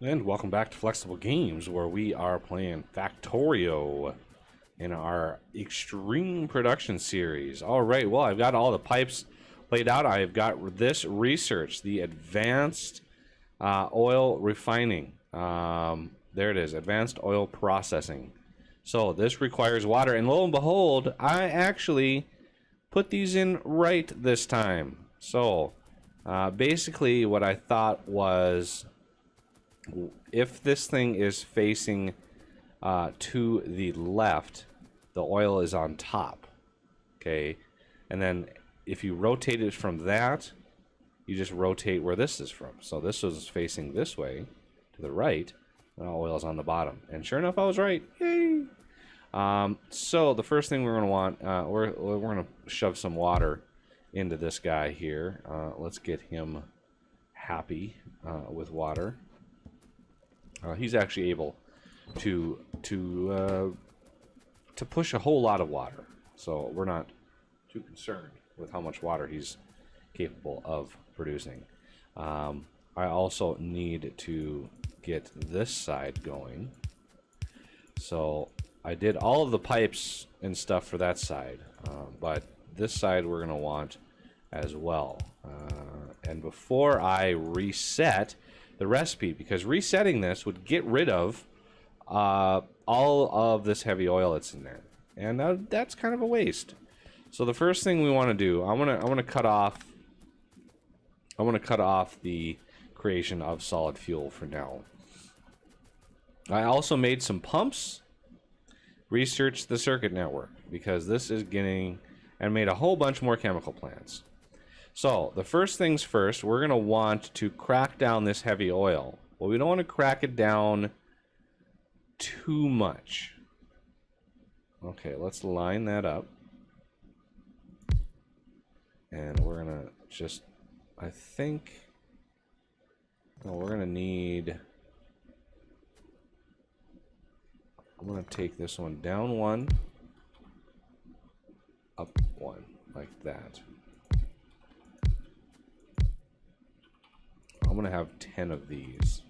And welcome back to Flexible Games, where we are playing Factorio in our Extreme Production series. All right, well, I've got all the pipes laid out. I've got this research, the Advanced Oil Refining. There it is, Advanced Oil Processing. So this requires water, and lo and behold, I actually put these in right this time. So basically what I thought was, if this thing is facing to the left, the oil is on top. Okay, and then if you rotate it from that, you just rotate where this is from. So this was facing this way to the right, and oil is on the bottom. And sure enough, I was right. Yay! So the first thing we're going to want, we're going to shove some water into this guy here. Let's get him happy with water. He's actually able to push a whole lot of water, so we're not too concerned with how much water he's capable of producing. I also need to get this side going, so I did all of the pipes and stuff for that side, but this side we're going to want as well. And before I reset the recipe, because resetting this would get rid of all of this heavy oil that's in there, and that's kind of a waste. So the first thing we want to do, I want to cut off the creation of solid fuel for now. I also made some pumps, researched the circuit network, because this is getting, and made a whole bunch more chemical plants. So the first things first, we're going to want to crack down this heavy oil. Well, we don't want to crack it down too much. Okay, let's line that up. And we're going to just, I think, well, we're going to need, I'm going to take this one down one, up one, like that. I'm gonna have 10 of these.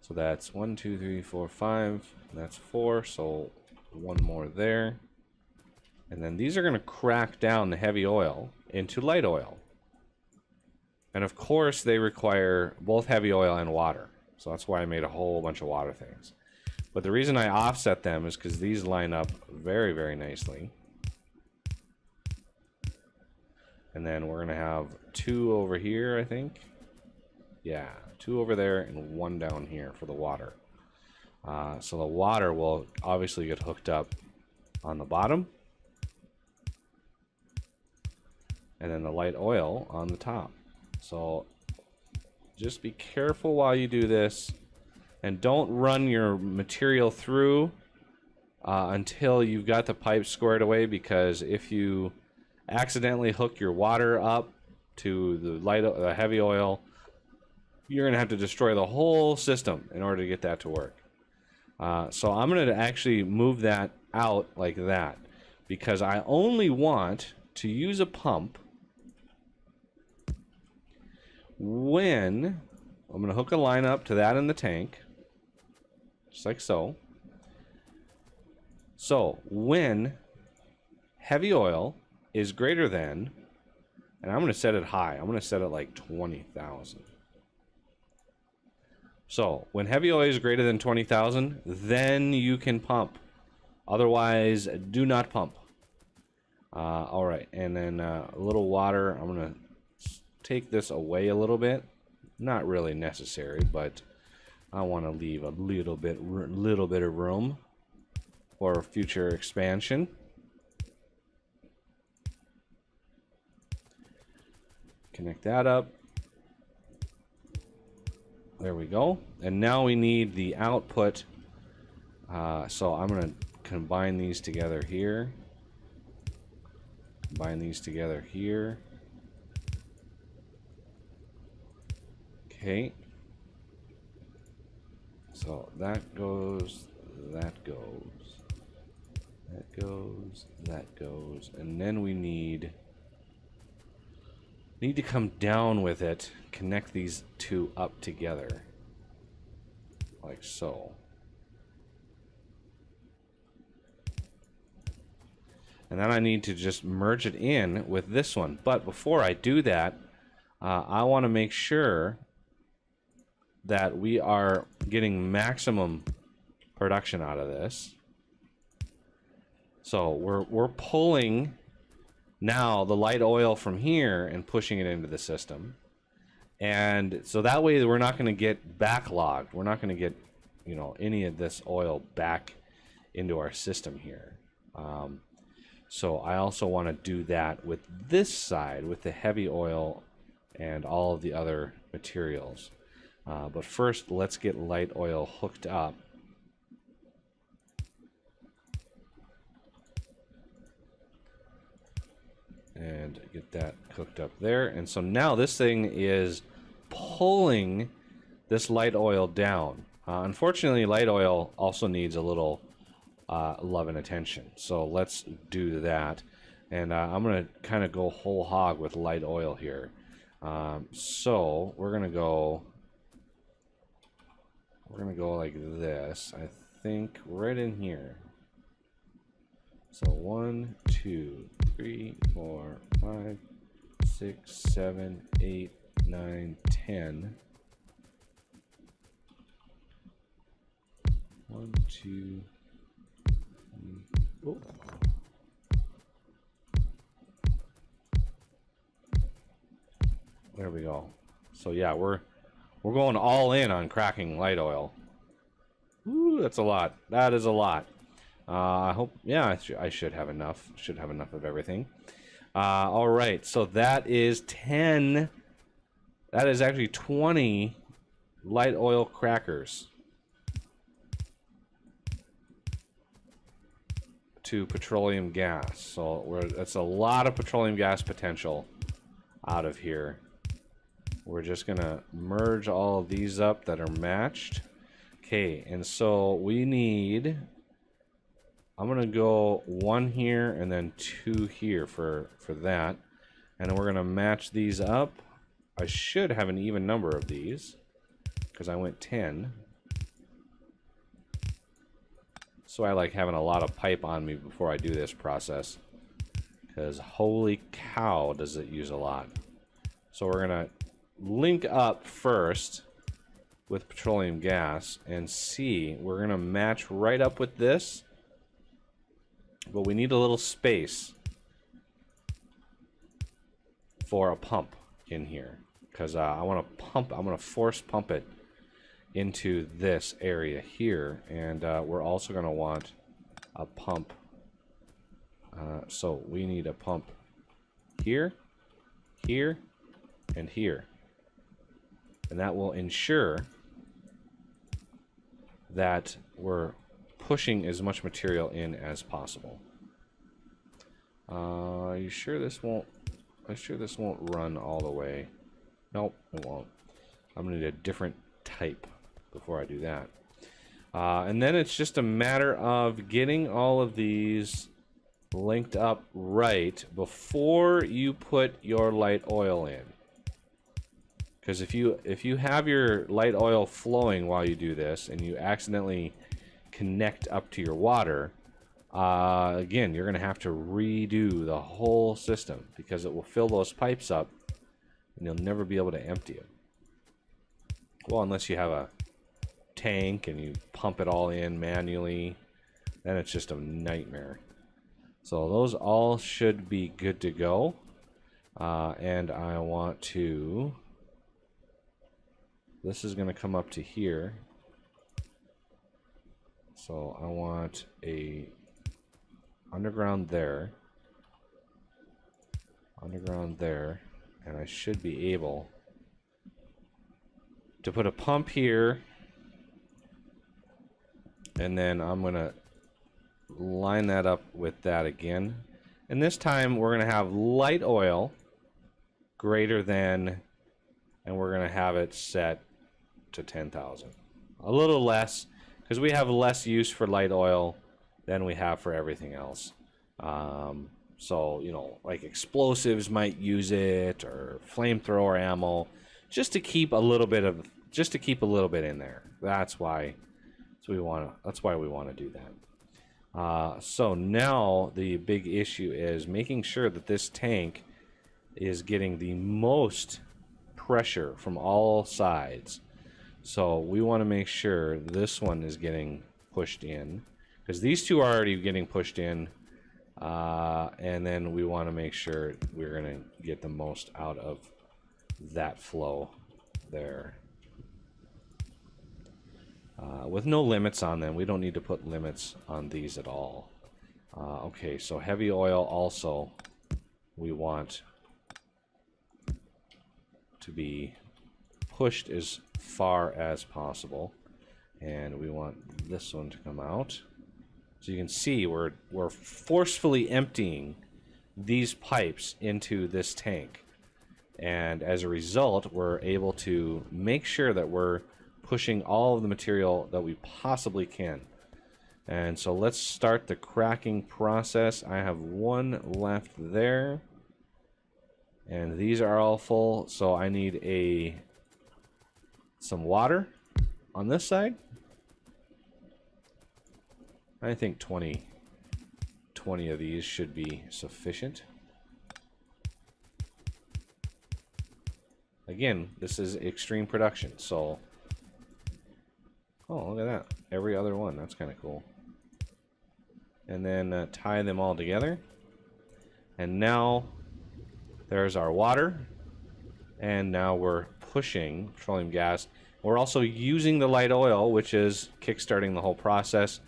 So that's 1, 2, 3, 4, 5. That's 4. So one more there. And then these are gonna crack down the heavy oil into light oil. And of course, they require both heavy oil and water. So that's why I made a whole bunch of water things. But the reason I offset them is because these line up very, very nicely. And then we're gonna have 2 over here, I think. Yeah, 2 over there and 1 down here for the water. So the water will obviously get hooked up on the bottom, and then the light oil on the top. So just be careful while you do this, and don't run your material through until you've got the pipe squared away, because if you accidentally hook your water up to the heavy oil, you're gonna have to destroy the whole system in order to get that to work. So I'm gonna actually move that out like that, because I only want to use a pump when I'm gonna hook a line up to that in the tank, just like so. So when heavy oil is greater than, and I'm going to set it high. I'm going to set it like 20,000. So when heavy oil is greater than 20,000, then you can pump. Otherwise, do not pump. All right, and then a little water. I'm going to take this away a little bit. Not really necessary, but I want to leave a little bit of room for future expansion. Connect that up. There we go. And now we need the output. So I'm going to combine these together here. Combine these together here. Okay. So that goes, that goes, that goes, that goes. And then we need need to come down with it, connect these two up together, like so. And then I need to just merge it in with this one. But before I do that, I want to make sure that we are getting maximum production out of this. So we're pulling now the light oil from here and pushing it into the system. And so that way we're not going to get backlogged. We're not going to get, you know, any of this oil back into our system here. So I also want to do that with this side, with the heavy oil and all of the other materials. But first, let's get light oil hooked up. And get that hooked up there. And so now this thing is pulling this light oil down. Unfortunately, light oil also needs a little love and attention. So let's do that. And I'm going to kind of go whole hog with light oil here. So we're going to go like this. I think right in here. So 1, 2, 3, 4, 5, 6, 7, 8, 9, 10. 1, 2, 3. Oh. There we go. So yeah, we're going all in on cracking light oil. Ooh, that's a lot. That is a lot. I hope, yeah, I should have enough. Should have enough of everything. All right, so that is 10. That is actually 20 light oil crackers to petroleum gas. So that's a lot of petroleum gas potential out of here. We're just gonna merge all of these up that are matched. Okay, and so we need, I'm gonna go 1 here and then 2 here for that. And then we're gonna match these up. I should have an even number of these because I went 10. So I like having a lot of pipe on me before I do this process, because holy cow does it use a lot. So we're gonna link up first with petroleum gas and see, we're gonna match right up with this, but we need a little space for a pump in here, because I want to pump, I'm going to force pump it into this area here, and we're also going to want a pump. So we need a pump here, here, and here, and that will ensure that we're pushing as much material in as possible. Are you sure this won't? I'm sure this won't run all the way. Nope, it won't. I'm gonna need a different type before I do that. And then it's just a matter of getting all of these linked up right before you put your light oil in. Because if you have your light oil flowing while you do this and you accidentally connect up to your water, again, you're going to have to redo the whole system, because it will fill those pipes up and you'll never be able to empty it. Well, unless you have a tank and you pump it all in manually, then it's just a nightmare. So those all should be good to go. And I want to, this is going to come up to here. So I want a underground there, and I should be able to put a pump here, and then I'm gonna line that up with that again, and this time we're gonna have light oil greater than, and we're gonna have it set to 10,000, a little less, because we have less use for light oil than we have for everything else. So, you know, like explosives might use it, or flamethrower ammo, just to keep a little bit in there. That's why we want to do that. So now the big issue is making sure that this tank is getting the most pressure from all sides. So we want to make sure this one is getting pushed in, because these two are already getting pushed in, and then we want to make sure we're going to get the most out of that flow there. With no limits on them. We don't need to put limits on these at all. Okay, so heavy oil also we want to be pushed as far as possible, and we want this one to come out. So you can see we're forcefully emptying these pipes into this tank, and as a result we're able to make sure that we're pushing all of the material that we possibly can. And so let's start the cracking process. I have one left there, and these are all full, so I need some water on this side. I think 20 of these should be sufficient. Again, this is extreme production, so oh, look at that. Every other one. That's kind of cool. And then tie them all together. And now there's our water. And now we're pushing petroleum gas. We're also using the light oil, which is kickstarting the whole process.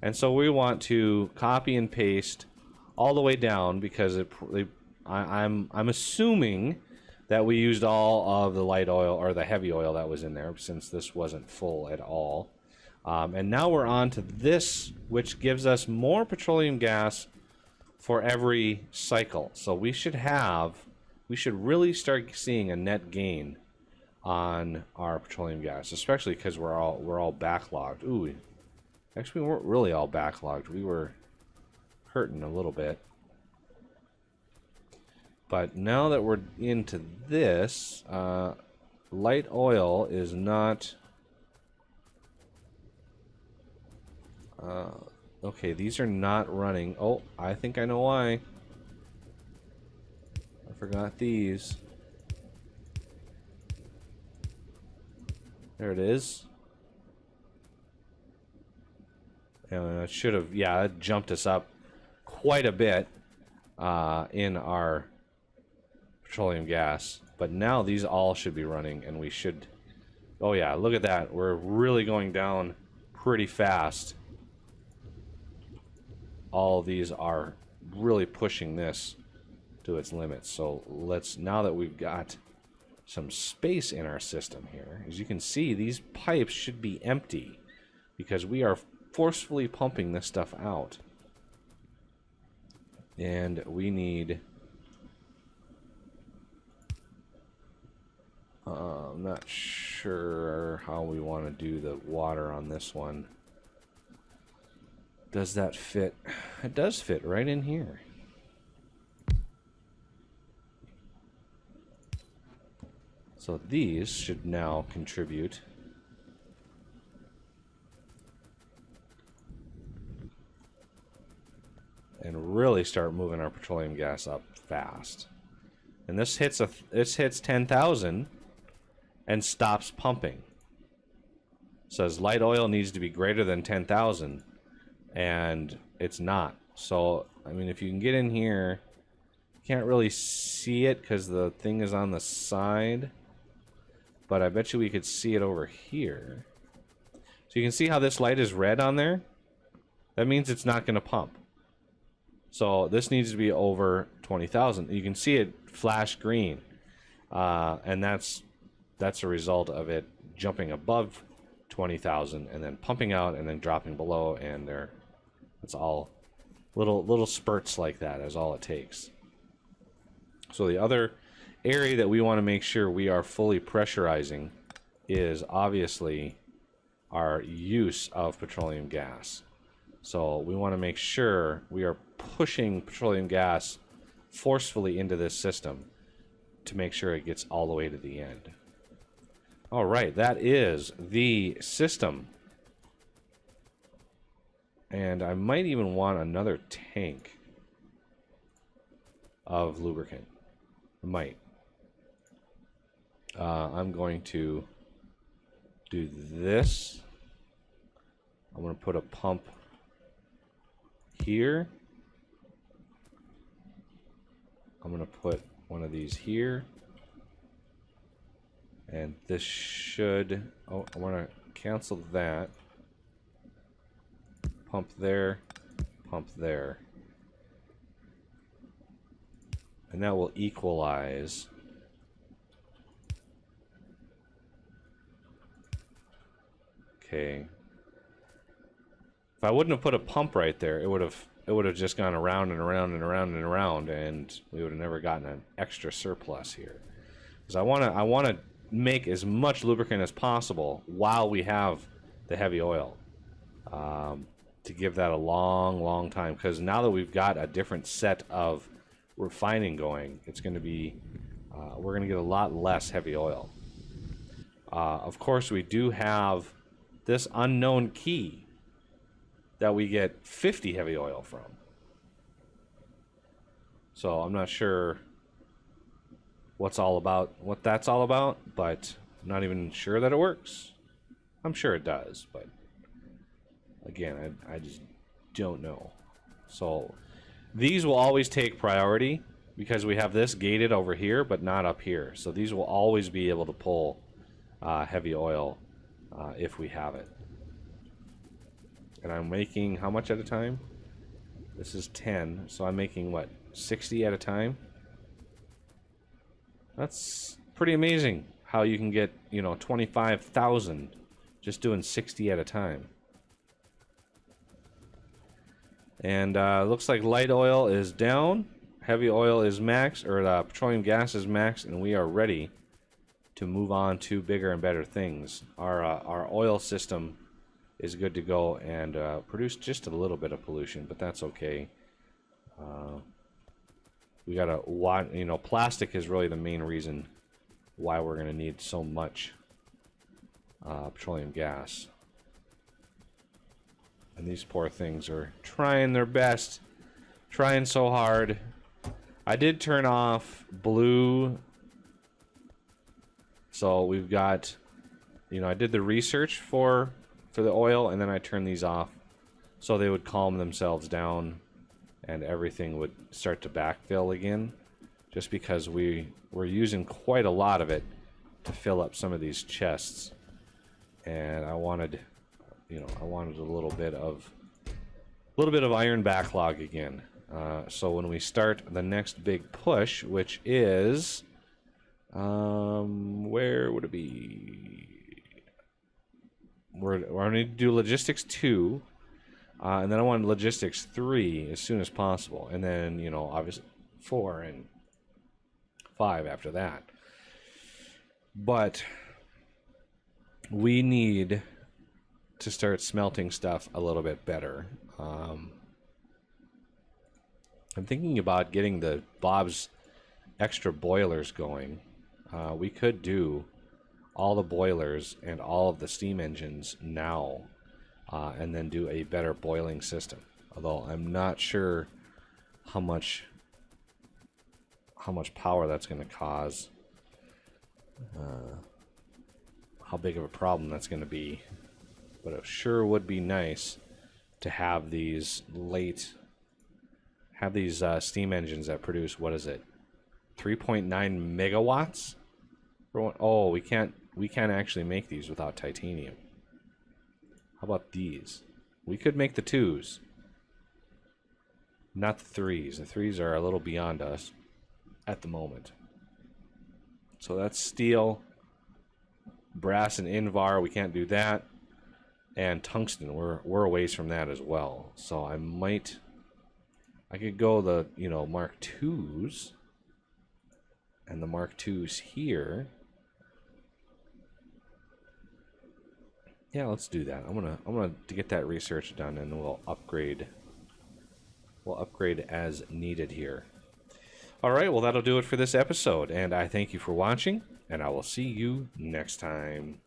And so we want to copy and paste all the way down, because I'm assuming that we used all of the light oil or the heavy oil that was in there, since this wasn't full at all. And now we're on to this, which gives us more petroleum gas for every cycle. So we should really start seeing a net gain on our petroleum gas, especially because we're all backlogged. Ooh, actually we weren't really all backlogged. We were hurting a little bit. But now that we're into this, light oil is not... okay, these are not running. Oh, I think I know why. I forgot these. There it is. And it should have, yeah, it jumped us up quite a bit in our petroleum gas, but now these all should be running, and we should, oh yeah, look at that, we're really going down pretty fast. All these are really pushing this to its limits. So let's, now that we've got some space in our system here, as you can see, these pipes should be empty because we are forcefully pumping this stuff out, and we need I'm not sure how we want to do the water on this one. Does that fit? It does fit right in here. So these should now contribute. And really start moving our petroleum gas up fast. And this hits 10,000 and stops pumping. Says light oil needs to be greater than 10,000, and it's not. So I mean, if you can get in here, you can't really see it because the thing is on the side, but I bet you we could see it over here. So you can see how this light is red on there. That means it's not going to pump. So this needs to be over 20,000. You can see it flash green, and that's a result of it jumping above 20,000 and then pumping out and then dropping below, and it's all little spurts like that is all it takes. So the other area that we want to make sure we are fully pressurizing is obviously our use of petroleum gas. So we want to make sure we are pushing petroleum gas forcefully into this system to make sure it gets all the way to the end. All right, that is the system. And I might even want another tank of lubricant. I might. I'm going to do this. I'm going to put a pump here. I'm going to put one of these here. And this should... Oh, I want to cancel that. Pump there. Pump there. And that will equalize. Okay. If I wouldn't have put a pump right there, it would have just gone around and around and around and around, and we would have never gotten an extra surplus here. Because I want to make as much lubricant as possible while we have the heavy oil, to give that a long, long time. Because now that we've got a different set of refining going, it's going to be we're going to get a lot less heavy oil. Of course, we do have this unknown key that we get 50 heavy oil from. So I'm not sure what that's all about, but I'm not even sure that it works. I'm sure it does, but again, I just don't know. So these will always take priority because we have this gated over here, but not up here. So these will always be able to pull heavy oil if we have it. And I'm making how much at a time? This is 10, so I'm making what, 60 at a time? That's pretty amazing how you can get, you know, 25,000 just doing 60 at a time. And looks like light oil is down, heavy oil is max, or petroleum gas is max, and we are ready to move on to bigger and better things. Our oil system is good to go and produce just a little bit of pollution, but that's okay. We gotta watch, you know, plastic is really the main reason why we're gonna need so much petroleum gas. And these poor things are trying their best, trying so hard. I did turn off blue, so we've got, you know, I did the research for the oil, and then I turned these off so they would calm themselves down and everything would start to backfill again, just because we're using quite a lot of it to fill up some of these chests, and I wanted, you know, a little bit of iron backlog again. So when we start the next big push, which is where would it be? We're going to do logistics 2, and then I want logistics 3 as soon as possible, and then, you know, obviously 4 and 5 after that. But we need to start smelting stuff a little bit better. I'm thinking about getting the Bob's extra boilers going. We could do all the boilers and all of the steam engines now, and then do a better boiling system. Although I'm not sure how much power that's going to cause, how big of a problem that's going to be. But it sure would be nice to have these steam engines that produce, what is it, 3.9 megawatts? Oh, we can't actually make these without titanium. How about these? We could make the 2s, not the 3s. The 3s are a little beyond us at the moment. So that's steel, brass and Invar. We can't do that. And tungsten, we're a ways from that as well. So I could go the, you know, Mark IIs, and the Mark IIs here. Yeah, let's do that. I'm gonna to get that research done, and we'll upgrade. We'll upgrade as needed here. All right, well, that'll do it for this episode, and I thank you for watching, and I will see you next time.